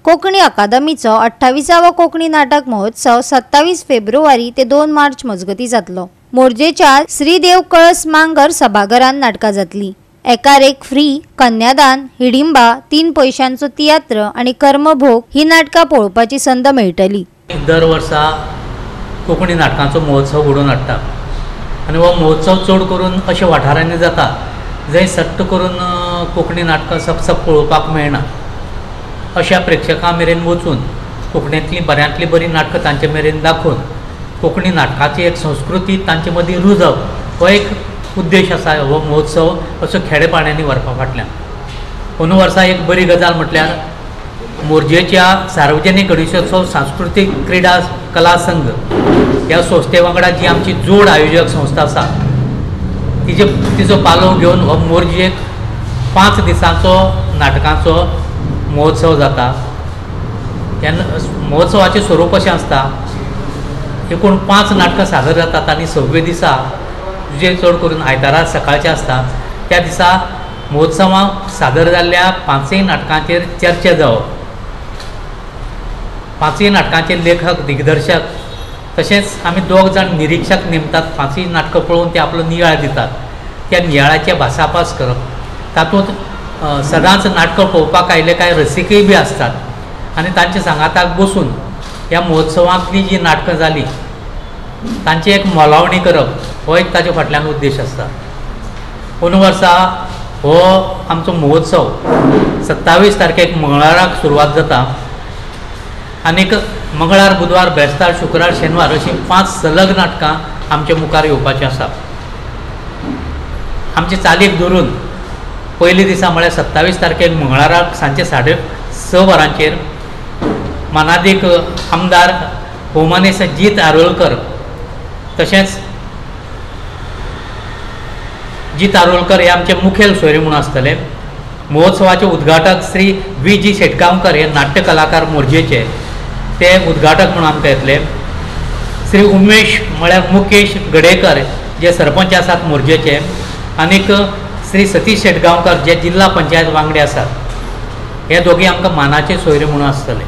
कोंकणी अकादमीचो 28वा कोंकणी नाटक महोत्सव 27 फेब्रुवारी ते 2 मार्च मजगती जातलो। मोरजेच्या श्री देव कळस मांगर सभाघरान नाटकां जातली। एकार एक फ्री, कन्यादान, हिडिंबा, 3 पैशांचो तियात्र आणि कर्मभोग ही नाटकां पळोवपाची संद मेळटली। दर वर्सा कोंकणी नाटकांचो महोत्सव घडोवन हाडटा आनी हो महोत्सव चड करून अशा वाठारांनी जाता जंय सट्ट करून कोंकणी नाटकां सब पळोवपाक मेळना। अशा प्रेक्षकां मेरेन वचून कोंकणींतली बऱ्यांतली बरी नाटकां तांचे मेरेन दाखोवन कोंकणी नाटकाची एक संस्कृती तांचे मदीं रुजप हो एक उद्देश आसा हो महोत्सव असो खेडेपाड्यांनी व्हरपा फाटल्यान। अंदू वर्सा एक बरी गजाल म्हटल्यार मोरजेच्या सार्वजनीक गणेशोत्सव सांस्कृतीक क्रीडा कला संघ ह्या संस्थे वांगडा जी आमची जोड आयोजक संस्था आसा तिजो पालव घेवन हो मोरजेक 5 दिसांचो नाटकांचो महोत्सव जाता। ह्या महोत्सवाचें स्वरूप अशें आसता, एकूण 5 नाटकां सादर जातात आनी 6व्या दिसा जे चड करून आयतारा सकाळचें आसता त्या दिसा महोत्सवाक सादर जाल्ल्या 5 नाटकांचेर चर्चा जावप। 5 नाटकांचे लेखक दिग्दर्शक तशेंच आमी 2 जाण निरीक्षक नेमतात। 5 नाटकां पळोवन ते आपलो नियाळ दितात, त्या नियाळाचे भासाभास करप। तातूंत सदांच नाटकां पळोवपाक आयिल्ले कांय रसिकय बी आसतात आनी तांचे सांगाताक बसून ह्या महोत्सवांतली जी नाटकां जालीं तांची एक मोलावणी करप हो एक ताचे फाटल्यान उद्देश आसता। अंदू वर्सा हो आमचो महोत्सव 27 तारखेक मंगळाराक सुरवात जाता आनीक मंगळार, बुधवार, बेस्तार, शुक्रार, शेनवार अशीं 5 सलग नाटकां आमच्या मुखार येवपाचीं आसा। आमचे चालीक धरून पयले दिसा म्हळ्यार 27 तारखेक मंगळाराक सांजे 6:30 वरांचेर मानादीक आमदार भोवमानेस्त जीत आरोलकर तशेंच जीत आरोलकर हे आमचे मुखेल सोयरे म्हणून आसतले। महोत्सवाचे उद्घाटक श्री V.G. शेटगांवकर हे नाट्य कलाकार मोरजेचे ते उद्घाटक म्हणून आमकां येतले। श्री उमेश म्हळ्यार मुकेश गडेकर जे सरपंच आसात मोरजेचे आनीक श्री सतीश शेटगांवकर जे जिल्हा पंचायत वांगडी आसात हे दोघी आमकां मानाचे सोयरे म्हणून आसतले।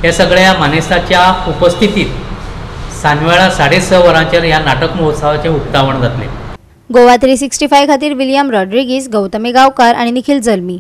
हे सगळ्या मानेस्ताच्या उपस्थितीत सांजवेळा 6:30 वरांचेर ह्या नाटक महोत्सवाचें उक्तावण जातलें। गोवा 365 खातीर विलियम रॉड्रिगीस, गौतमी गांवकार आणि निखिल जल्मी।